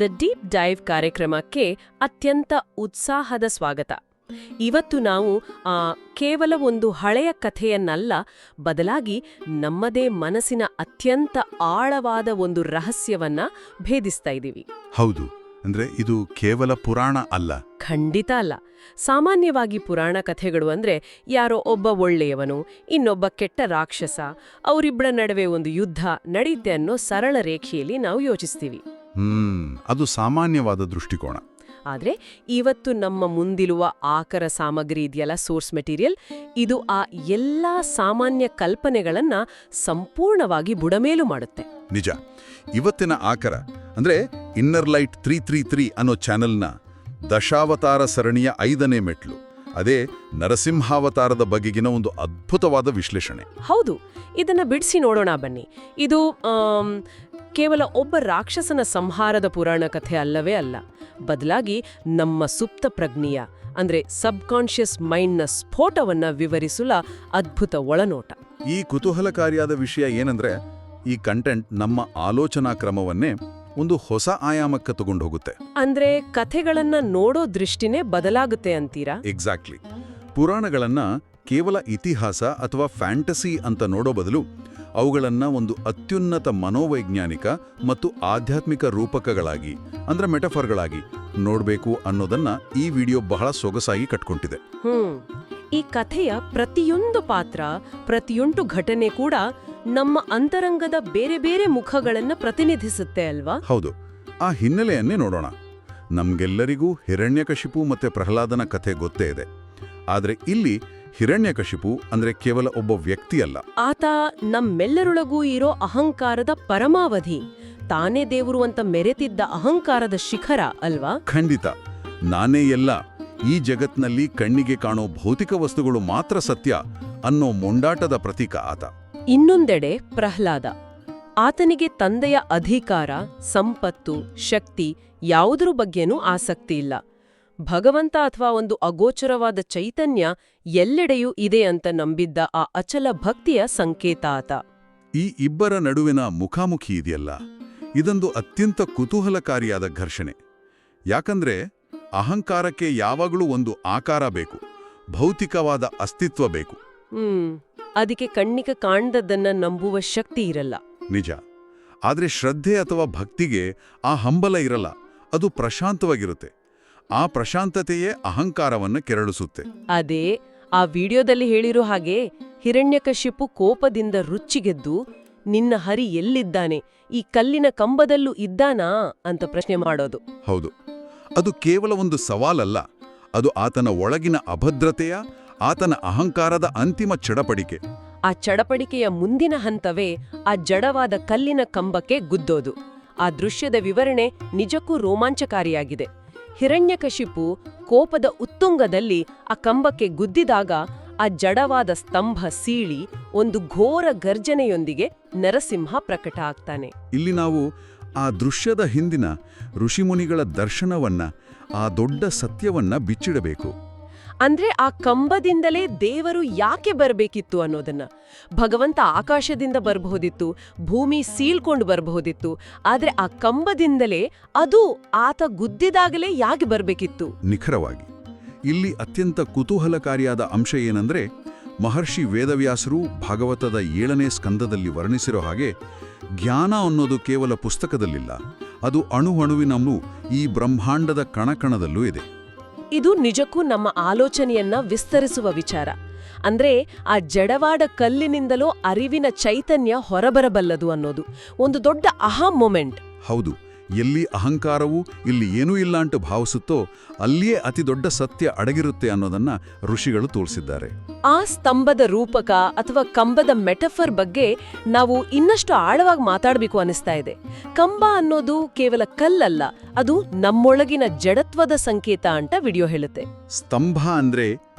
The deep dive ಕಾರ್ಯಕ್ರಮಕ್ಕೆ ಅತ್ಯಂತ ಉತ್ಸಾಹದ ಸ್ವಾಗತ. ಇವತ್ತು ನಾವು ಕೇವಲ ಒಂದು ಹಳೆಯ ಕಥೆಯನ್ನಲ್ಲ, ಬದಲಾಗಿ ನಮ್ಮದೇ ಮನಸ್ಸಿನ ಅತ್ಯಂತ ಆಳವಾದ ಒಂದು ರಹಸ್ಯವನ್ನ ಭೇದಿಸ್ತಾ ಇದ್ದೀವಿ. ಹೌದು, ಅಂದ್ರೆ ಇದು ಕೇವಲ ಪುರಾಣ ಅಲ್ಲ. ಖಂಡಿತ ಅಲ್ಲ. ಸಾಮಾನ್ಯವಾಗಿ ಪುರಾಣ ಕಥೆಗಳು ಅಂದ್ರೆ ಯಾರೋ ಒಬ್ಬ ಒಳ್ಳೆಯವನು, ಇನ್ನೊಬ್ಬ ಕೆಟ್ಟ ರಾಕ್ಷಸ, ಅವರಿಬ್ಬರ ನಡುವೆ ಒಂದು ಯುದ್ಧ ನಡೆಯುತ್ತೆ ಅನ್ನೋ ಸರಳ ರೇಖೆಯಲ್ಲಿ ನಾವು ಯೋಚಿಸ್ತೀವಿ. ಅದು ಸಾಮಾನ್ಯವಾದ ದೃಷ್ಟಿಕೋನ. ಆದ್ರೆ ಇವತ್ತು ನಮ್ಮ ಮುಂದಿರುವ ಆಕರ ಸಾಮಗ್ರಿ ಇದೆಯಲ್ಲ, ಸೋರ್ಸ್ ಮೆಟೀರಿಯಲ್, ಇದು ಆ ಎಲ್ಲಾ ಸಾಮಾನ್ಯ ಕಲ್ಪನೆಗಳನ್ನ ಸಂಪೂರ್ಣವಾಗಿ ಬುಡಮೇಲು ಮಾಡುತ್ತೆ. ನಿಜ. ಇವತ್ತಿನ ಆಕರ ಅಂದ್ರೆ ಇನ್ನರ್ ಲೈಟ್ 333 ಅನ್ನೋ ಚಾನೆಲ್ನ ದಶಾವತಾರ ಸರಣಿಯ 5ನೇ ಮೆಟ್ಲು, ಅದೇ ನರಸಿಂಹಾವತಾರದ ಬಗೆಗಿನ ಒಂದು ಅದ್ಭುತವಾದ ವಿಶ್ಲೇಷಣೆ. ಹೌದು, ಇದನ್ನ ಬಿಡಿಸಿ ನೋಡೋಣ ಬನ್ನಿ. ಇದು ಕೇವಲ ಒಬ್ಬ ರಾಕ್ಷಸನ ಸಂಹಾರದ ಪುರಾಣ ಕಥೆ ಅಲ್ಲವೇ ಅಲ್ಲ, ಬದಲಾಗಿ ನಮ್ಮ ಸುಪ್ತ ಪ್ರಜ್ಞೆಯ ಅಂದ್ರೆ ಸಬ್ಕಾನ್ಷಿಯಸ್ ಮೈಂಡ್ನ ಸ್ಫೋಟವನ್ನ ವಿವರಿಸುವ ಅದ್ಭುತ ಒಳನೋಟ. ಈ ಕುತೂಹಲಕಾರಿಯಾದ ವಿಷಯ ಏನಂದ್ರೆ, ಈ ಕಂಟೆಂಟ್ ನಮ್ಮ ಆಲೋಚನಾ ಕ್ರಮವನ್ನೇ ಒಂದು ಹೊಸ ಆಯಾಮಕ್ಕೆ ತಗೊಂಡು ಹೋಗುತ್ತೆ. ಅಂದ್ರೆ ಕಥೆಗಳನ್ನ ನೋಡೋ ದೃಷ್ಟಿನೇ ಬದಲಾಗುತ್ತೆ ಅಂತೀರಾ? ಎಕ್ಸಾಕ್ಟ್ಲಿ. ಪುರಾಣಗಳನ್ನ ಕೇವಲ ಇತಿಹಾಸ ಅಥವಾ ಫ್ಯಾಂಟಸಿ ಅಂತ ನೋಡೋ ಬದಲು ಅವುಗಳನ್ನ ಒಂದು ಅತ್ಯುನ್ನತ ಮನೋವೈಜ್ಞಾನಿಕ ಮತ್ತು ಆಧ್ಯಾತ್ಮಿಕ ರೂಪಕಗಳಾಗಿ ಅಂದ್ರೆ ಮೆಟಫರ್ಗಳಾಗಿ ನೋಡ್ಬೇಕು ಅನ್ನೋದನ್ನ ಈ ವಿಡಿಯೋ ಬಹಳ ಸೊಗಸಾಗಿ ಕಟ್ಕೊಂಡಿದೆ. ಈ ಕಥೆಯ ಪ್ರತಿಯೊಂದು ಪಾತ್ರ, ಪ್ರತಿಯೊಂದು ಘಟನೆ ಕೂಡ ನಮ್ಮ ಅಂತರಂಗದ ಬೇರೆ ಬೇರೆ ಮುಖಗಳನ್ನ ಪ್ರತಿನಿಧಿಸುತ್ತೆ ಅಲ್ವಾ? ಹೌದು. ಆ ಹಿನ್ನೆಲೆಯನ್ನೇ ನೋಡೋಣ. ನಮ್ಗೆಲ್ಲರಿಗೂ ಹಿರಣ್ಯಕಶಿಪು ಮತ್ತೆ ಪ್ರಹ್ಲಾದನ ಕಥೆ ಗೊತ್ತೇ ಇದೆ. ಆದ್ರೆ ಇಲ್ಲಿ ಹಿರಣ್ಯಕಶಿಪು ಅಂದ್ರೆ ಕೇವಲ ಒಬ್ಬ ವ್ಯಕ್ತಿ ಅಲ್ಲ, ಆತ ನಮ್ಮೆಲ್ಲರೊಳಗೂ ಇರೋ ಅಹಂಕಾರದ ಪರಮಾವಧಿ, ತಾನೇ ದೇವರು ಅಂತ ಮೆರೆತಿದ್ದ ಅಹಂಕಾರದ ಶಿಖರ ಅಲ್ವಾ? ಖಂಡಿತ. ನಾನೇ ಎಲ್ಲ, ಈ ಜಗತ್ನಲ್ಲಿ ಕಣ್ಣಿಗೆ ಕಾಣೋ ಭೌತಿಕ ವಸ್ತುಗಳು ಮಾತ್ರ ಸತ್ಯ ಅನ್ನೋ ಮೊಂಡಾಟದ ಪ್ರತೀಕ ಆತ. ಇನ್ನೊಂದೆಡೆ ಪ್ರಹ್ಲಾದ, ಆತನಿಗೆ ತಂದೆಯ ಅಧಿಕಾರ, ಸಂಪತ್ತು, ಶಕ್ತಿ ಯಾವುದ್ರ ಬಗ್ಗೆನೂ ಆಸಕ್ತಿ ಇಲ್ಲ. ಭಗವಂತ ಅಥವಾ ಒಂದು ಅಗೋಚರವಾದ ಚೈತನ್ಯ ಎಲ್ಲೆಡೆಯೂ ಇದೆ ಅಂತ ನಂಬಿದ್ದ ಆ ಅಚಲ ಭಕ್ತಿಯ ಸಂಕೇತ ಆತ. ಈ ಇಬ್ಬರ ನಡುವಿನ ಮುಖಾಮುಖಿ ಇದೆಯಲ್ಲ, ಇದೊಂದು ಅತ್ಯಂತ ಕುತೂಹಲಕಾರಿಯಾದ ಘರ್ಷಣೆ. ಯಾಕಂದ್ರೆ ಅಹಂಕಾರಕ್ಕೆ ಯಾವಾಗಲೂ ಒಂದು ಆಕಾರ ಬೇಕು, ಭೌತಿಕವಾದ ಅಸ್ತಿತ್ವ ಬೇಕು. ಅದಕ್ಕೆ ಕಣ್ಣಿಗೆ ಕಾಣ್ದದ್ದನ್ನ ನಂಬುವ ಶಕ್ತಿ ಇರಲ್ಲ. ನಿಜ. ಆದ್ರೆ ಶ್ರದ್ಧೆ ಅಥವಾ ಭಕ್ತಿಗೆ ಆ ಹಂಬಲ ಇರಲ್ಲ, ಅದು ಪ್ರಶಾಂತವಾಗಿರುತ್ತೆ. ಆ ಪ್ರಶಾಂತತೆಯೇ ಅಹಂಕಾರವನ್ನು ಕೆರಳಿಸುತ್ತೆ. ಅದೇ ಆ ವಿಡಿಯೋದಲ್ಲಿ ಹೇಳಿರೋ ಹಾಗೆ, ಹಿರಣ್ಯಕಶಿಪು ಕೋಪದಿಂದ ರುಚ್ಚಿಗೆದ್ದು, ನಿನ್ನ ಹರಿ ಎಲ್ಲಿದ್ದಾನೆ, ಈ ಕಲ್ಲಿನ ಕಂಬದಲ್ಲೂ ಇದ್ದಾನಾ ಅಂತ ಪ್ರಶ್ನೆ ಮಾಡೋದು. ಹೌದು, ಅದು ಕೇವಲ ಒಂದು ಸವಾಲಲ್ಲ, ಅದು ಆತನ ಒಳಗಿನ ಅಭದ್ರತೆಯ, ಆತನ ಅಹಂಕಾರದ ಅಂತಿಮ ಚಡಪಡಿಕೆ. ಆ ಚಡಪಡಿಕೆಯ ಮುಂದಿನ ಹಂತವೇ ಆ ಜಡವಾದ ಕಲ್ಲಿನ ಕಂಬಕ್ಕೆ ಗುದ್ದೋದು. ಆ ದೃಶ್ಯದ ವಿವರಣೆ ನಿಜಕ್ಕೂ ರೋಮಾಂಚಕಾರಿಯಾಗಿದೆ. ಹಿರಣ್ಯಕಶಿಪು ಕೋಪದ ಉತ್ತುಂಗದಲ್ಲಿ ಆ ಕಂಬಕ್ಕೆ ಗುದ್ದಿದಾಗ ಆ ಜಡವಾದ ಸ್ತಂಭ ಸೀಳಿ ಒಂದು ಘೋರ ಗರ್ಜನೆಯೊಂದಿಗೆ ನರಸಿಂಹ ಪ್ರಕಟ ಆಗ್ತಾನೆ. ಇಲ್ಲಿ ನಾವು ಆ ದೃಶ್ಯದ ಹಿಂದಿನ ಋಷಿಮುನಿಗಳ ದರ್ಶನವನ್ನ, ಆ ದೊಡ್ಡ ಸತ್ಯವನ್ನ ಬಿಚ್ಚಿಡಬೇಕು. ಅಂದ್ರೆ ಆ ಕಂಬದಿಂದಲೇ ದೇವರು ಯಾಕೆ ಬರಬೇಕಿತ್ತು ಅನ್ನೋದನ್ನ. ಭಗವಂತ ಆಕಾಶದಿಂದ ಬರಬಹುದಿತ್ತು, ಭೂಮಿ ಸೀಳ್ಕೊಂಡು ಬರಬಹುದಿತ್ತು, ಆದ್ರೆ ಆ ಕಂಬದಿಂದಲೇ, ಅದು ಆತ ಗುದ್ದಿದಾಗಲೇ ಯಾಕೆ ಬರಬೇಕಿತ್ತು? ನಿಖರವಾಗಿ. ಇಲ್ಲಿ ಅತ್ಯಂತ ಕುತೂಹಲಕಾರಿಯಾದ ಅಂಶ ಏನಂದ್ರೆ, ಮಹರ್ಷಿ ವೇದವ್ಯಾಸರು ಭಾಗವತದ 7ನೇ ಸ್ಕಂದದಲ್ಲಿ ವರ್ಣಿಸಿರೋ ಹಾಗೆ, ಜ್ಞಾನ ಅನ್ನೋದು ಕೇವಲ ಪುಸ್ತಕದಲ್ಲಿಲ್ಲ, ಅದು ಅಣುವಣುವಿನಲ್ಲೂ, ಈ ಬ್ರಹ್ಮಾಂಡದ ಕಣಕಣದಲ್ಲೂ ಇದೆ. ಇದು ನಿಜಕ್ಕೂ ನಮ್ಮ ಆಲೋಚನೆಯನ್ನ ವಿಸ್ತರಿಸುವ ವಿಚಾರ. ಅಂದ್ರೆ ಆ ಜಡವಾಡ ಕಲ್ಲಿನಿಂದಲೋ ಅರಿವಿನ ಚೈತನ್ಯ ಹೊರಬರಬಲ್ಲದು ಅನ್ನೋದು ಒಂದು ದೊಡ್ಡ ಅಹಾ ಮೊಮೆಂಟ್. ಹೌದು. ಎಲ್ಲಿ ಅಹಂಕಾರವು ಇಲ್ಲಿ ಏನೂ ಇಲ್ಲ ಅಂತ ಭಾವಿಸುತ್ತೋ ಅಲ್ಲಿಯೇ ಅತಿ ದೊಡ್ಡ ಸತ್ಯ ಅಡಗಿರುತ್ತೆ ಅನ್ನೋದನ್ನ ಋಷಿಗಳು ತೋರಿಸಿದ್ದಾರೆ. ಆ ಸ್ತಂಭದ ರೂಪಕ ಅಥವಾ ಕಂಬದ ಮೆಟಫರ್ ಬಗ್ಗೆ ನಾವು ಇನ್ನಷ್ಟು ಆಳವಾಗಿ ಮಾತಾಡಬೇಕು ಅನಿಸ್ತಾ ಇದೆ. ಕಂಬ ಅನ್ನೋದು ಕೇವಲ ಕಲ್ಲಲ್ಲ, ಅದು ನಮ್ಮೊಳಗಿನ ಜಡತ್ವದ ಸಂಕೇತ ಅಂತ ವಿಡಿಯೋ ಹೇಳುತ್ತೆ. ಸ್ತಂಭ ಅಂದ್ರೆ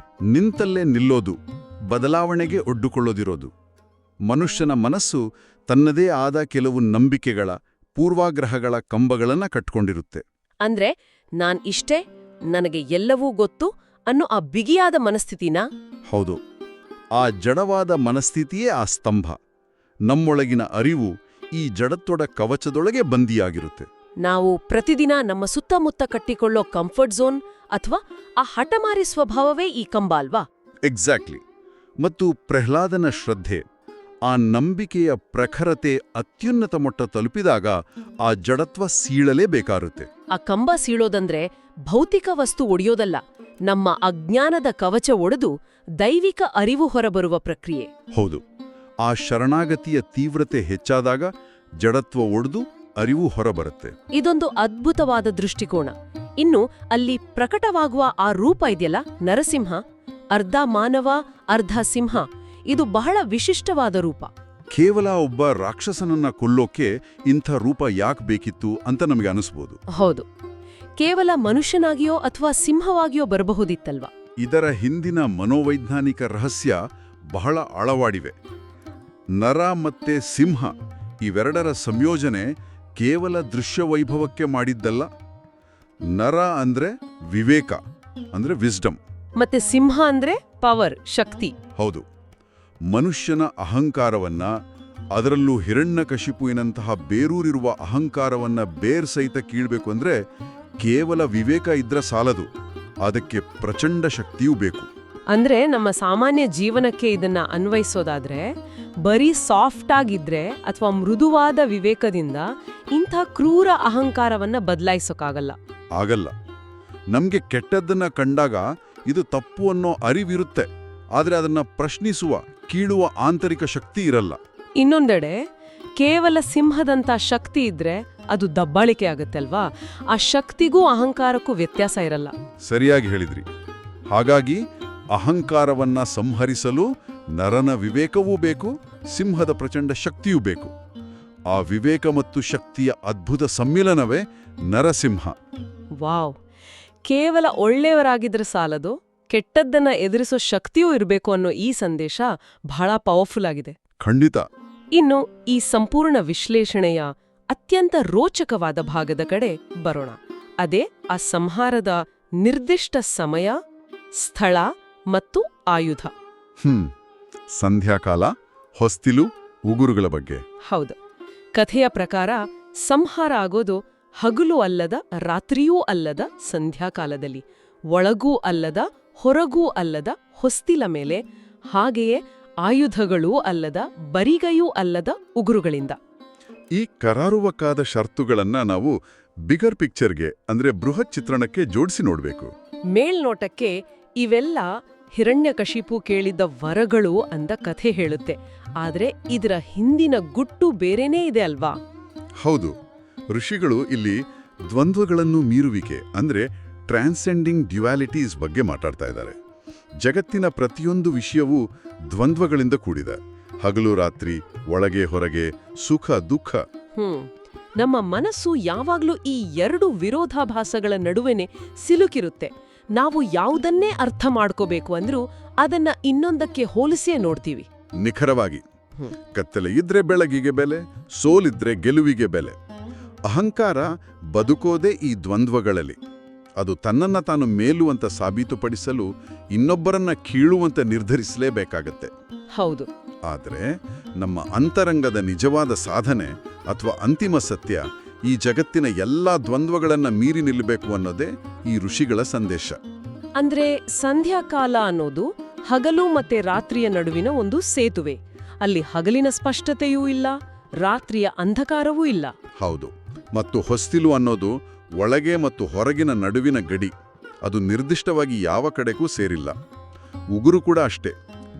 ನಿಂತಲ್ಲೇ ನಿಲ್ಲೋದು, ಬದಲಾವಣೆಗೆ ಒಡ್ಡುಕೊಳ್ಳೋದಿರೋದು. ಮನುಷ್ಯನ ಮನಸ್ಸು ತನ್ನದೇ ಆದ ಕೆಲವು ನಂಬಿಕೆಗಳ, ಪೂರ್ವಾಗ್ರಹಗಳ ಕಂಬಗಳನ್ನ ಕಟ್ಕೊಂಡಿರುತ್ತೆ. ಅಂದ್ರೆ ನಾನ್ ಇಷ್ಟೇ, ನನಗೆ ಎಲ್ಲವೂ ಗೊತ್ತು ಅನ್ನೋ ಆ ಬಿಗಿಯಾದ ಮನಸ್ಥಿತಿನ. ಹೌದು. ಆ ಜಡವಾದ ಮನಸ್ಥಿತಿಯೇ ಆ ಸ್ತಂಭ. ನಮ್ಮೊಳಗಿನ ಅರಿವು ಈ ಜಡತ್ವದ ಕವಚದೊಳಗೆ ಬಂದಿಯಾಗಿರುತ್ತೆ. ನಾವು ಪ್ರತಿದಿನ ನಮ್ಮ ಸುತ್ತಮುತ್ತ ಕಟ್ಟಿಕೊಳ್ಳೋ ಕಂಫರ್ಟ್ ಝೋನ್ ಅಥವಾ ಆ ಹಠಮಾರಿ ಸ್ವಭಾವವೇ ಈ ಕಂಬ ಅಲ್ವಾ? ಎಕ್ಸಾಕ್ಟ್ಲಿ. ಮತ್ತು ಪ್ರಹ್ಲಾದನ ಶ್ರದ್ಧೆ, ಆ ನಂಬಿಕೆಯ ಪ್ರಖರತೆ ಅತ್ಯುನ್ನತ ಮಟ್ಟ ತಲುಪಿದಾಗ ಆ ಜಡತ್ವ ಸೀಳಲೇಬೇಕಾರುತ್ತೆ. ಆ ಕಂಬ ಸೀಳೋದಂದ್ರೆ ಭೌತಿಕ ವಸ್ತು ಒಡೆಯೋದಲ್ಲ, ನಮ್ಮ ಅಜ್ಞಾನದ ಕವಚ ಒಡೆದು ದೈವಿಕ ಅರಿವು ಹೊರಬರುವ ಪ್ರಕ್ರಿಯೆ. ಹೌದು. ಆ ಶರಣಾಗತಿಯ ತೀವ್ರತೆ ಹೆಚ್ಚಾದಾಗ ಜಡತ್ವ ಒಡೆದು ಅರಿವು ಹೊರಬರುತ್ತೆ. ಇದೊಂದು ಅದ್ಭುತವಾದ ದೃಷ್ಟಿಕೋನ. ಇನ್ನು ಅಲ್ಲಿ ಪ್ರಕಟವಾಗುವ ಆ ರೂಪ ಇದೆಯಲ್ಲ, ನರಸಿಂಹ, ಅರ್ಧ ಮಾನವ ಅರ್ಧ ಸಿಂಹ, ಇದು ಬಹಳ ವಿಶಿಷ್ಟವಾದ ರೂಪ. ಕೇವಲ ಒಬ್ಬ ರಾಕ್ಷಸನನ್ನ ಕೊಲ್ಲೋಕೆ ಇಂಥ ರೂಪ ಯಾಕೆ ಬೇಕಿತ್ತು ಅಂತ ನಮಗೆ ಅನಿಸ್ಬೋದು. ಹೌದು, ಕೇವಲ ಮನುಷ್ಯನಾಗಿಯೋ ಅಥವಾ ಸಿಂಹವಾಗಿಯೋ ಬರಬಹುದಿತ್ತಲ್ವಾ? ಇದರ ಹಿಂದಿನ ಮನೋವೈಜ್ಞಾನಿಕ ರಹಸ್ಯ ಬಹಳ ಆಳವಾಡಿವೆ. ನರ ಮತ್ತೆ ಸಿಂಹ ಇವೆರಡರ ಸಂಯೋಜನೆ ಕೇವಲ ದೃಶ್ಯವೈಭವಕ್ಕೆ ಮಾಡಿದ್ದಲ್ಲ. ನರ ಅಂದ್ರೆ ವಿವೇಕ, ಅಂದ್ರೆ ವಿಸ್ಡಮ್, ಮತ್ತೆ ಸಿಂಹ ಅಂದ್ರೆ ಪವರ್, ಶಕ್ತಿ. ಹೌದು. ಮನುಷ್ಯನ ಅಹಂಕಾರವನ್ನ, ಅದರಲ್ಲೂ ಹಿರಣ್ಯಕಶಿಪುವಿನಂತಹ ಬೇರೂರಿರುವ ಅಹಂಕಾರವನ್ನ ಬೇರ್ ಸಹಿತ ಕೀಳ್ಬೇಕು ಅಂದ್ರೆ ಕೇವಲ ವಿವೇಕ ಇದ್ರೆ ಸಾಲದು, ಅದಕ್ಕೆ ಪ್ರಚಂಡ ಶಕ್ತಿಯೂ ಬೇಕು. ಅಂದ್ರೆ ನಮ್ಮ ಸಾಮಾನ್ಯ ಜೀವನಕ್ಕೆ ಇದನ್ನ ಅನ್ವಯಿಸೋದಾದ್ರೆ, ಬರೀ ಸಾಫ್ಟ್ ಆಗಿದ್ರೆ ಅಥವಾ ಮೃದುವಾದ ವಿವೇಕದಿಂದ ಇಂಥ ಕ್ರೂರ ಅಹಂಕಾರವನ್ನ ಬದಲಾಯಿಸೋಕ್ಕಾಗಲ್ಲ. ಆಗಲ್ಲ. ನಮ್ಗೆ ಕೆಟ್ಟದ್ದನ್ನ ಕಂಡಾಗ ಇದು ತಪ್ಪು ಅನ್ನೋ ಅರಿವಿರುತ್ತೆ, ಆದ್ರೆ ಅದನ್ನ ಪ್ರಶ್ನಿಸುವ, ಕೀಳುವ ಆಂತರಿಕ ಶಕ್ತಿ ಇರಲ್ಲ. ಇನ್ನೊಂದೆಡೆ ಕೇವಲ ಸಿಂಹದಂತ ಶಕ್ತಿ ಇದ್ರೆ ಅದು ದಬ್ಬಾಳಿಕೆ ಆಗತ್ತಲ್ವಾ? ಆ ಶಕ್ತಿಗೂ ಅಹಂಕಾರಕ್ಕೂ ವ್ಯತ್ಯಾಸ ಇರಲ್ಲ. ಸರಿಯಾಗಿ ಹೇಳಿದ್ರಿ. ಹಾಗಾಗಿ ಅಹಂಕಾರವನ್ನ ಸಂಹರಿಸಲು ನರನ ವಿವೇಕವೂ ಬೇಕು, ಸಿಂಹದ ಪ್ರಚಂಡ ಶಕ್ತಿಯೂ ಬೇಕು. ಆ ವಿವೇಕ ಮತ್ತು ಶಕ್ತಿಯ ಅದ್ಭುತ ಸಮ್ಮಿಲನವೇ ನರಸಿಂಹ. ವಾವ್! ಕೇವಲ ಒಳ್ಳೆಯವರಾಗಿದ್ರೆ ಸಾಲದು, ಕೆಟ್ಟದ್ದನ್ನ ಎದುರಿಸೋ ಶಕ್ತಿಯೂ ಇರಬೇಕು ಅನ್ನೋ ಈ ಸಂದೇಶ ಬಹಳ ಪವರ್ಫುಲ್ ಆಗಿದೆ. ಖಂಡಿತ. ಇನ್ನು ಈ ಸಂಪೂರ್ಣ ವಿಶ್ಲೇಷಣೆಯ ಅತ್ಯಂತ ರೋಚಕವಾದ ಭಾಗದ ಕಡೆ ಬರೋಣ. ಅದೇ ಆ ಸಂಹಾರದ ನಿರ್ದಿಷ್ಟ ಸಮಯ, ಸ್ಥಳ ಮತ್ತು ಆಯುಧ. ಸಂಧ್ಯಾಕಾಲ, ಹೊಸ್ತಿಲು, ಉಗುರುಗಳ ಬಗ್ಗೆ. ಹೌದು. ಕಥೆಯ ಪ್ರಕಾರ ಸಂಹಾರ ಆಗೋದು ಹಗಲು ಅಲ್ಲದ, ರಾತ್ರಿಯೂ ಅಲ್ಲದ ಸಂಧ್ಯಾಕಾಲದಲ್ಲಿ, ಒಳಗೂ ಅಲ್ಲದ, ಹೊರಗೂ ಅಲ್ಲದ ಹೊಸ್ತಿಲ ಮೇಲೆ, ಹಾಗೆಯೇ ಆಯುಧಗಳೂ ಅಲ್ಲದ, ಬರಿಗೈಯೂ ಅಲ್ಲದ ಉಗುರುಗಳಿಂದ. ಈ ಕರಾರುವಕ್ಕಾದ ಷರತ್ತುಗಳನ್ನ ನಾವು ಬಿಗರ್ ಪಿಕ್ಚರ್ಗೆ, ಅಂದ್ರೆ ಬೃಹತ್ ಚಿತ್ರಣಕ್ಕೆ ಜೋಡಿಸಿ ನೋಡ್ಬೇಕು. ಮೇಲ್ನೋಟಕ್ಕೆ ಇವೆಲ್ಲ ಹಿರಣ್ಯಕಶಿಪು ಕೇಳಿದ್ದ ವರಗಳು ಅಂತ ಕಥೆ ಹೇಳುತ್ತೆ. ಆದ್ರೆ ಇದರ ಹಿಂದಿನ ಗುಟ್ಟು ಬೇರೆನೇ ಇದೆ ಅಲ್ವಾ? ಹೌದು. ಋಷಿಗಳು ಇಲ್ಲಿ ದ್ವಂದ್ವಗಳನ್ನು ಮೀರುವಿಕೆ, ಅಂದ್ರೆ ಟ್ರಾನ್ಸೆಂಡಿಂಗ್ ಡ್ಯುಯಾಲಿಟೀಸ್ ಬಗ್ಗೆ ಮಾತಾಡ್ತಾ ಇದ್ದಾರೆ. ಜಗತ್ತಿನ ಪ್ರತಿಯೊಂದು ವಿಷಯವೂ ದ್ವಂದ್ವಗಳಿಂದ ಕೂಡಿದೆ. ಹಗಲು ರಾತ್ರಿ, ಒಳಗೆ ಹೊರಗೆ, ಸುಖ ದುಃಖ. ನಮ್ಮ ಮನಸ್ಸು ಯಾವಾಗ್ಲೂ ಈ ಎರಡು ವಿರೋಧಾಭಾಸಗಳ ನಡುವೆನೆ ಸಿಲುಕಿರುತ್ತೆ. ನಾವು ಯಾವುದನ್ನೇ ಅರ್ಥ ಮಾಡ್ಕೋಬೇಕು ಅಂದ್ರೂ ಅದನ್ನ ಇನ್ನೊಂದಕ್ಕೆ ಹೋಲಿಸೇ ನೋಡ್ತೀವಿ. ನಿಖರವಾಗಿ. ಕತ್ತಲೆ ಇದ್ರೆ ಬೆಳಗಿಗೆ ಬೆಲೆ, ಸೋಲಿದ್ರೆ ಗೆಲುವಿಗೆ ಬೆಲೆ. ಅಹಂಕಾರ ಬದುಕೋದೇ ಈ ದ್ವಂದ್ವಗಳಲ್ಲಿ. ಅದು ತನ್ನನ್ನ ತಾನು ಮೇಲು ಅಂತ ಸಾಬೀತುಪಡಿಸಲು ಇನ್ನೊಬ್ಬರನ್ನ ಕೀಳುವಂತ ನಿರ್ಧರಿಸಲೇಬೇಕಾಗತ್ತೆ. ಹೌದು. ಆದರೆ ನಮ್ಮ ಅಂತರಂಗದ ನಿಜವಾದ ಸಾಧನೆ ಅಥವಾ ಅಂತಿಮ ಸತ್ಯ ಈ ಜಗತ್ತಿನ ಎಲ್ಲಾ ದ್ವಂದ್ವಗಳನ್ನ ಮೀರಿ ನಿಲ್ಲಬೇಕು ಅನ್ನೋದೇ ಈ ಋಷಿಗಳ ಸಂದೇಶ. ಅಂದ್ರೆ ಸಂಧ್ಯಾಕಾಲ ಅನ್ನೋದು ಹಗಲು ಮತ್ತೆ ರಾತ್ರಿಯ ನಡುವಿನ ಒಂದು ಸೇತುವೆ. ಅಲ್ಲಿ ಹಗಲಿನ ಸ್ಪಷ್ಟತೆಯೂ ಇಲ್ಲ, ರಾತ್ರಿಯ ಅಂಧಕಾರವೂ ಇಲ್ಲ. ಹೌದು. ಮತ್ತು ಹೊಸ್ತಿಲು ಅನ್ನೋದು ಒಳಗೆ ಮತ್ತು ಹೊರಗಿನ ನಡುವಿನ ಗಡಿ. ಅದು ನಿರ್ದಿಷ್ಟವಾಗಿ ಯಾವ ಕಡೆಗೂ ಸೇರಿಲ್ಲ. ಉಗುರು ಕೂಡ ಅಷ್ಟೇ.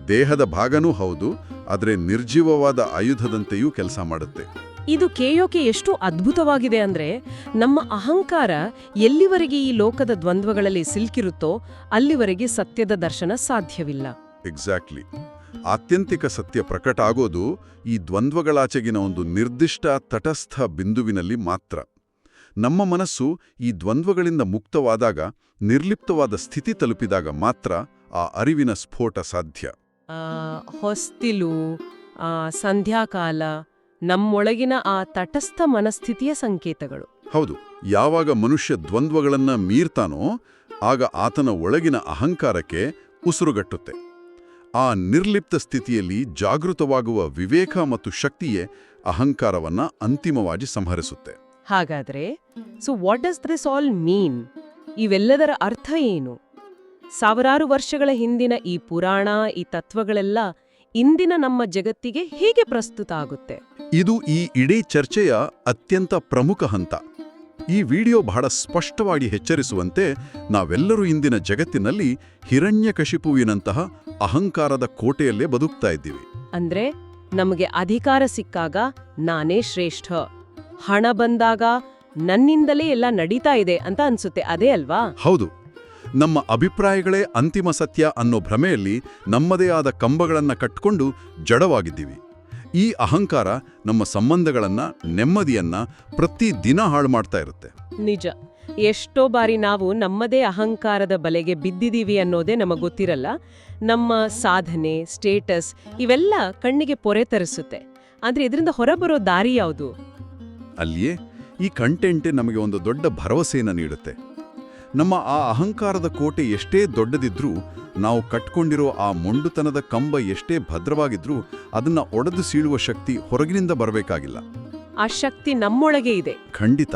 ದೇಹದ ಭಾಗನೂ ಹೌದು, ಆದರೆ ನಿರ್ಜೀವವಾದ ಆಯುಧದಂತೆಯೂ ಕೆಲಸ ಮಾಡುತ್ತೆ. ಇದು ಕೇಯೋಕೆ ಎಷ್ಟು ಅದ್ಭುತವಾಗಿದೆ ಅಂದ್ರೆ, ನಮ್ಮ ಅಹಂಕಾರ ಎಲ್ಲಿವರೆಗೆ ಈ ಲೋಕದ ದ್ವಂದ್ವಗಳಲ್ಲಿ ಸಿಲ್ಕಿರುತ್ತೋ ಅಲ್ಲಿವರೆಗೆ ಸತ್ಯದ ದರ್ಶನ ಸಾಧ್ಯವಿಲ್ಲ. ಎಕ್ಸಾಕ್ಟ್ಲಿ. ಆತ್ಯಂತಿಕ ಸತ್ಯ ಪ್ರಕಟ ಆಗೋದು ಈ ದ್ವಂದ್ವಗಳಾಚೆಗಿನ ಒಂದು ನಿರ್ದಿಷ್ಟ ತಟಸ್ಥ ಬಿಂದುವಿನಲ್ಲಿ ಮಾತ್ರ. ನಮ್ಮ ಮನಸ್ಸು ಈ ದ್ವಂದ್ವಗಳಿಂದ ಮುಕ್ತವಾದಾಗ, ನಿರ್ಲಿಪ್ತವಾದ ಸ್ಥಿತಿ ತಲುಪಿದಾಗ ಮಾತ್ರ ಆ ಅರಿವಿನ ಸ್ಫೋಟ ಸಾಧ್ಯ. ಹೊಸ್ತಿಲು, ಸಂಧ್ಯಾಕಾಲ ನಮ್ಮೊಳಗಿನ ಆ ತಟಸ್ಥ ಮನಸ್ಥಿತಿಯ ಸಂಕೇತಗಳು. ಹೌದು. ಯಾವಾಗ ಮನುಷ್ಯ ದ್ವಂದ್ವಗಳನ್ನ ಮೀರ್ತಾನೋ ಆಗ ಆತನ ಒಳಗಿನ ಅಹಂಕಾರಕ್ಕೆ ಉಸಿರುಗಟ್ಟುತ್ತೆ. ಆ ನಿರ್ಲಿಪ್ತ ಸ್ಥಿತಿಯಲ್ಲಿ ಜಾಗೃತವಾಗುವ ವಿವೇಕ ಮತ್ತು ಶಕ್ತಿಯೇ ಅಹಂಕಾರವನ್ನ ಅಂತಿಮವಾಗಿ ಸಂಹರಿಸುತ್ತೆ. ಹಾಗಾದ್ರೆ ವಾಟ್ ಡಸ್ ದಿಸ್ ಆಲ್ ಮೀನ್? ಇವೆಲ್ಲದರ ಅರ್ಥ ಏನು? ಸಾವಿರಾರು ವರ್ಷಗಳ ಹಿಂದಿನ ಈ ಪುರಾಣ, ಈ ತತ್ವಗಳೆಲ್ಲ ಇಂದಿನ ನಮ್ಮ ಜಗತ್ತಿಗೆ ಹೇಗೆ ಪ್ರಸ್ತುತ ಆಗುತ್ತೆ? ಇದು ಈ ಇಡೀ ಚರ್ಚೆಯ ಅತ್ಯಂತ ಪ್ರಮುಖ ಹಂತ. ಈ ವಿಡಿಯೋ ಬಹಳ ಸ್ಪಷ್ಟವಾಗಿ ಎಚ್ಚರಿಸುವಂತೆ, ನಾವೆಲ್ಲರೂ ಇಂದಿನ ಜಗತ್ತಿನಲ್ಲಿ ಹಿರಣ್ಯಕಶಿಪುವಿನಂತಹ ಅಹಂಕಾರದ ಕೋಟೆಯಲ್ಲೇ ಬದುಕ್ತಾ ಇದ್ದೀವಿ. ಅಂದ್ರೆ ನಮಗೆ ಅಧಿಕಾರ ಸಿಕ್ಕಾಗ ನಾನೇ ಶ್ರೇಷ್ಠ, ಹಣ ಬಂದಾಗ ನನ್ನಿಂದಲೇ ಎಲ್ಲ ನಡೀತಾ ಇದೆ ಅಂತ ಅನ್ಸುತ್ತೆ, ಅದೇ ಅಲ್ವಾ? ಹೌದು. ನಮ್ಮ ಅಭಿಪ್ರಾಯಗಳೇ ಅಂತಿಮ ಸತ್ಯ ಅನ್ನೋ ಭ್ರಮೆಯಲ್ಲಿ ನಮ್ಮದೇ ಆದ ಕಂಬಗಳನ್ನ ಕಟ್ಕೊಂಡು ಜಡವಾಗಿದ್ದೀವಿ. ಈ ಅಹಂಕಾರ ನಮ್ಮ ಸಂಬಂಧಗಳನ್ನ, ನೆಮ್ಮದಿಯನ್ನ ಪ್ರತಿ ದಿನ ಹಾಳು ಮಾಡ್ತಾ ಇರುತ್ತೆ. ನಿಜ. ಎಷ್ಟೋ ಬಾರಿ ನಾವು ನಮ್ಮದೇ ಅಹಂಕಾರದ ಬಲೆಗೆ ಬಿದ್ದಿದೀವಿ ಅನ್ನೋದೇ ನಮಗೊತ್ತಿರಲ್ಲ. ನಮ್ಮ ಸಾಧನೆ, ಸ್ಟೇಟಸ್ ಇವೆಲ್ಲ ಕಣ್ಣಿಗೆ ಪೊರೆ ತರಿಸುತ್ತೆ. ಆದ್ರೆ ಇದರಿಂದ ಹೊರಬರೋ ದಾರಿ ಯಾವುದು? ಅಲ್ಲಿಯೇ ಈ ಕಂಟೆಂಟೇ ನಮಗೆ ಒಂದು ದೊಡ್ಡ ಭರವಸೆಯನ್ನು ನೀಡುತ್ತೆ. ನಮ್ಮ ಆ ಅಹಂಕಾರದ ಕೋಟೆ ಎಷ್ಟೇ ದೊಡ್ಡದಿದ್ರೂ, ನಾವು ಕಟ್ಕೊಂಡಿರೋ ಆ ಮೊಂಡುತನದ ಕಂಬ ಎಷ್ಟೇ ಭದ್ರವಾಗಿದ್ರೂ, ಅದನ್ನ ಒಡೆದು ಸೀಳುವ ಶಕ್ತಿ ಹೊರಗಿನಿಂದ ಬರಬೇಕಾಗಿಲ್ಲ. ಆ ಶಕ್ತಿ ನಮ್ಮೊಳಗೆ ಇದೆ. ಖಂಡಿತ.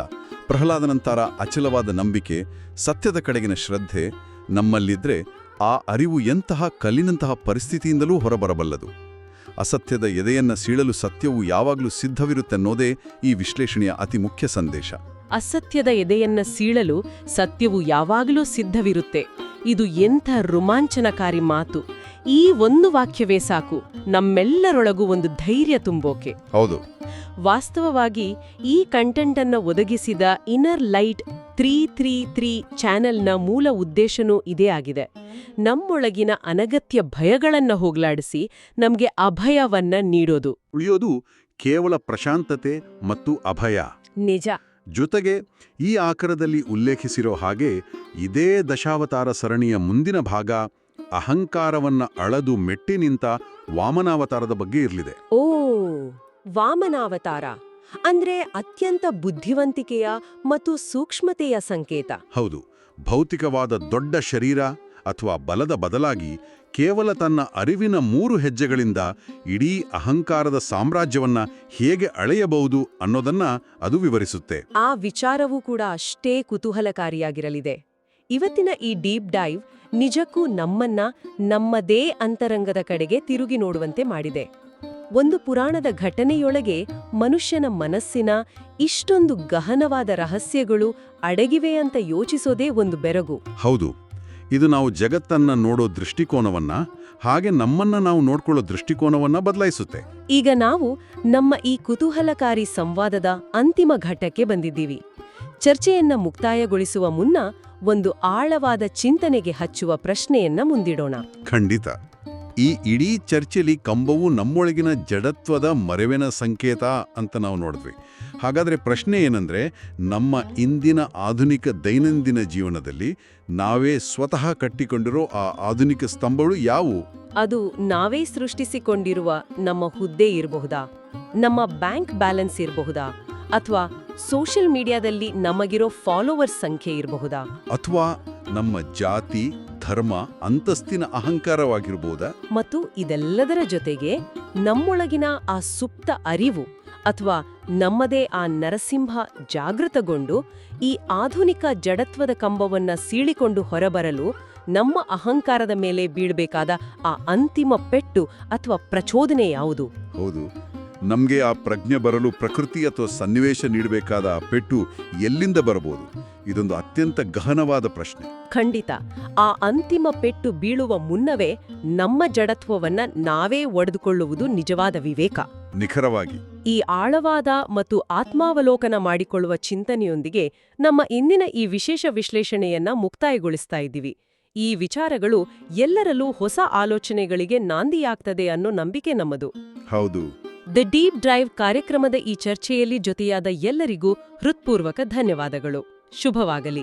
ಪ್ರಹ್ಲಾದನಂತರ ಅಚಲವಾದ ನಂಬಿಕೆ, ಸತ್ಯದ ಕಡೆಗಿನ ಶ್ರದ್ಧೆ ನಮ್ಮಲ್ಲಿದ್ರೆ, ಆ ಅರಿವು ಎಂತಹ ಕಲ್ಲಿನಂತಹ ಪರಿಸ್ಥಿತಿಯಿಂದಲೂ ಹೊರಬರಬಲ್ಲದು. ಅಸತ್ಯದ ಎದೆಯನ್ನ ಸೀಳಲು ಸತ್ಯವು ಯಾವಾಗಲೂ ಸಿದ್ಧವಿರುತ್ತೆನ್ನೋದೇ ಈ ವಿಶ್ಲೇಷಣೆಯ ಅತಿ ಮುಖ್ಯ ಸಂದೇಶ. ಅಸತ್ಯದ ಎದೆಯನ್ನ ಸೀಳಲು ಸತ್ಯವು ಯಾವಾಗಲೂ ಸಿದ್ಧವಿರುತ್ತೆ. ಇದು ಎಂಥ ರೋಮಾಂಚನಕಾರಿ ಮಾತು! ಈ ಒಂದು ವಾಕ್ಯವೇ ಸಾಕು ನಮ್ಮೆಲ್ಲರೊಳಗೂ ಒಂದು ಧೈರ್ಯ ತುಂಬೋಕೆ. ಹೌದು. ವಾಸ್ತವವಾಗಿ ಈ ಕಂಟೆಂಟ್ ಅನ್ನ ಒದಗಿಸಿದ ಇನ್ನರ್ ಲೈಟ್ 333 ಚಾನೆಲ್ನ ಮೂಲ ಉದ್ದೇಶನೂ ಇದೇ ಆಗಿದೆ. ನಮ್ಮೊಳಗಿನ ಅನಗತ್ಯ ಭಯಗಳನ್ನ ಹೋಗ್ಲಾಡಿಸಿ ನಮ್ಗೆ ಅಭಯವನ್ನ ನೀಡೋದು. ಉಳಿಯೋದು ಕೇವಲ ಪ್ರಶಾಂತತೆ ಮತ್ತು ಅಭಯ. ನಿಜ. ಜೊತೆಗೆ ಈ ಆಕರದಲ್ಲಿ ಉಲ್ಲೇಖಿಸಿರೋ ಹಾಗೆ, ಇದೇ ದಶಾವತಾರ ಸರಣಿಯ ಮುಂದಿನ ಭಾಗ ಅಹಂಕಾರವನ್ನ ಅಳದು ಮೆಟ್ಟಿ ನಿಂತ ವಾಮನಾವತಾರದ ಬಗ್ಗೆ ಇರಲಿದೆ. ಓ, ವಾಮನಾವತಾರ ಅಂದ್ರೆ ಅತ್ಯಂತ ಬುದ್ಧಿವಂತಿಕೆಯ ಮತ್ತು ಸೂಕ್ಷ್ಮತೆಯ ಸಂಕೇತ. ಹೌದು. ಭೌತಿಕವಾದ ದೊಡ್ಡ ಶರೀರ ಅಥವಾ ಬಲದ ಬದಲಾಗಿ ಕೇವಲ ತನ್ನ ಅರಿವಿನ 3 ಹೆಜ್ಜೆಗಳಿಂದ ಇಡೀ ಅಹಂಕಾರದ ಸಾಮ್ರಾಜ್ಯವನ್ನ ಹೇಗೆ ಅಳೆಯಬಹುದು ಅನ್ನೋದನ್ನ ಅದು ವಿವರಿಸುತ್ತೆ. ಆ ವಿಚಾರವೂ ಕೂಡ ಅಷ್ಟೇ ಕುತೂಹಲಕಾರಿಯಾಗಿರಲಿದೆ. ಇವತ್ತಿನ ಈ ಡೀಪ್ ಡೈವ್ ನಿಜಕ್ಕೂ ನಮ್ಮನ್ನ ನಮ್ಮದೇ ಅಂತರಂಗದ ಕಡೆಗೆ ತಿರುಗಿ ನೋಡುವಂತೆ ಮಾಡಿದೆ. ಒಂದು ಪುರಾಣದ ಘಟನೆಯೊಳಗೆ ಮನುಷ್ಯನ ಮನಸ್ಸಿನ ಇಷ್ಟೊಂದು ಗಹನವಾದ ರಹಸ್ಯಗಳು ಅಡಗಿವೆ ಅಂತ ಯೋಚಿಸೋದೇ ಒಂದು ಬೆರಗು. ಹೌದು. ಇದು ನಾವು ಜಗತ್ತನ್ನ ನೋಡೋ ದೃಷ್ಟಿಕೋನವನ್ನ, ಹಾಗೆ ನಮ್ಮನ್ನ ನಾವು ನೋಡ್ಕೊಳ್ಳೋ ದೃಷ್ಟಿಕೋನವನ್ನ ಬದಲಾಯಿಸುತ್ತೆ. ಈಗ ನಾವು ನಮ್ಮ ಈ ಕುತೂಹಲಕಾರಿ ಸಂವಾದದ ಅಂತಿಮ ಘಟ್ಟಕ್ಕೆ ಬಂದಿದ್ದೀವಿ. ಚರ್ಚೆಯನ್ನ ಮುಕ್ತಾಯಗೊಳಿಸುವ ಮುನ್ನ ಒಂದು ಆಳವಾದ ಚಿಂತನೆಗೆ ಹಚ್ಚುವ ಪ್ರಶ್ನೆಯನ್ನ ಮುಂದಿಡೋಣ. ಖಂಡಿತ. ಈ ಇಡೀ ಚರ್ಚೆಯಲ್ಲಿ ಕಂಬವು ನಮ್ಮೊಳಗಿನ ಜಡತ್ವದ ಮರೆವಿನ ಸಂಕೇತ ಅಂತ ನಾವು ನೋಡಿದ್ವಿ. ಹಾಗಾದರೆ ಪ್ರಶ್ನೆ ಏನಂದ್ರೆ, ನಮ್ಮ ಇಂದಿನ ಆಧುನಿಕ ದೈನಂದಿನ ಜೀವನದಲ್ಲಿ ನಾವೇ ಸ್ವತಃ ಕಟ್ಟಿಕೊಂಡಿರೋ ಆ ಆಧುನಿಕ ಸ್ತಂಭಗಳು ಯಾವುವು? ಅದು ನಾವೇ ಸೃಷ್ಟಿಸಿಕೊಂಡಿರುವ ನಮ್ಮ ಹುದ್ದೆ ಇರಬಹುದಾ, ನಮ್ಮ ಬ್ಯಾಂಕ್ ಬ್ಯಾಲೆನ್ಸ್ ಇರಬಹುದಾ, ಅಥವಾ ಸೋಷಿಯಲ್ ಮೀಡಿಯಾದಲ್ಲಿ ನಮಗಿರೋ ಫಾಲೋವರ್ಸ್ ಸಂಖ್ಯೆ ಇರಬಹುದಾ, ಅಥವಾ ನಮ್ಮ ಜಾತಿ, ಧರ್ಮ, ಅಂತಸ್ತಿನ ಅಹಂಕಾರವಾಗಿರ್ಬೋದಾ? ಮತ್ತು ಇದೆಲ್ಲದರ ಜೊತೆಗೆ ನಮ್ಮೊಳಗಿನ ಆ ಸುಪ್ತ ಅರಿವು ಅಥವಾ ನಮ್ಮದೇ ಆ ನರಸಿಂಹ ಜಾಗೃತಗೊಂಡು ಈ ಆಧುನಿಕ ಜಡತ್ವದ ಕಂಬವನ್ನ ಸೀಳಿಕೊಂಡು ಹೊರಬರಲು ನಮ್ಮ ಅಹಂಕಾರದ ಮೇಲೆ ಬೀಳ್ಬೇಕಾದ ಆ ಅಂತಿಮ ಪೆಟ್ಟು ಅಥವಾ ಪ್ರಚೋದನೆ ಯಾವುದು? ಹೌದು. ನಮ್ಗೆ ಆ ಪ್ರಜ್ಞೆ ಬರಲು ಪ್ರಕೃತಿ ಅಥವಾ ಸನ್ನಿವೇಶ ನೀಡಬೇಕಾದ ಆ ಪೆಟ್ಟು ಎಲ್ಲಿಂದ ಬರಬಹುದು? ಇದೊಂದು ಅತ್ಯಂತ ಗಹನವಾದ ಪ್ರಶ್ನೆ. ಖಂಡಿತ. ಆ ಅಂತಿಮ ಪೆಟ್ಟು ಬೀಳುವ ಮುನ್ನವೇ ನಮ್ಮ ಜಡತ್ವವನ್ನ ನಾವೇ ಒಡೆದುಕೊಳ್ಳುವುದು ನಿಜವಾದ ವಿವೇಕ. ನಿಖರವಾಗಿ. ಈ ಆಳವಾದ ಮತ್ತು ಆತ್ಮಾವಲೋಕನ ಮಾಡಿಕೊಳ್ಳುವ ಚಿಂತನೆಯೊಂದಿಗೆ ನಮ್ಮ ಇಂದಿನ ಈ ವಿಶೇಷ ವಿಶ್ಲೇಷಣೆಯನ್ನ ಮುಕ್ತಾಯಗೊಳಿಸ್ತಾ ಇದ್ದೀವಿ. ಈ ವಿಚಾರಗಳು ಎಲ್ಲರಲ್ಲೂ ಹೊಸ ಆಲೋಚನೆಗಳಿಗೆ ನಾಂದಿಯಾಗ್ತದೆ ಅನ್ನೋ ನಂಬಿಕೆ ನಮ್ಮದು. ಹೌದು. ದ ಡೀಪ್ ಡ್ರೈವ್ ಕಾರ್ಯಕ್ರಮದ ಈ ಚರ್ಚೆಯಲ್ಲಿ ಜೊತೆಯಾದ ಎಲ್ಲರಿಗೂ ಹೃತ್ಪೂರ್ವಕ ಧನ್ಯವಾದಗಳು. ಶುಭವಾಗಲಿ.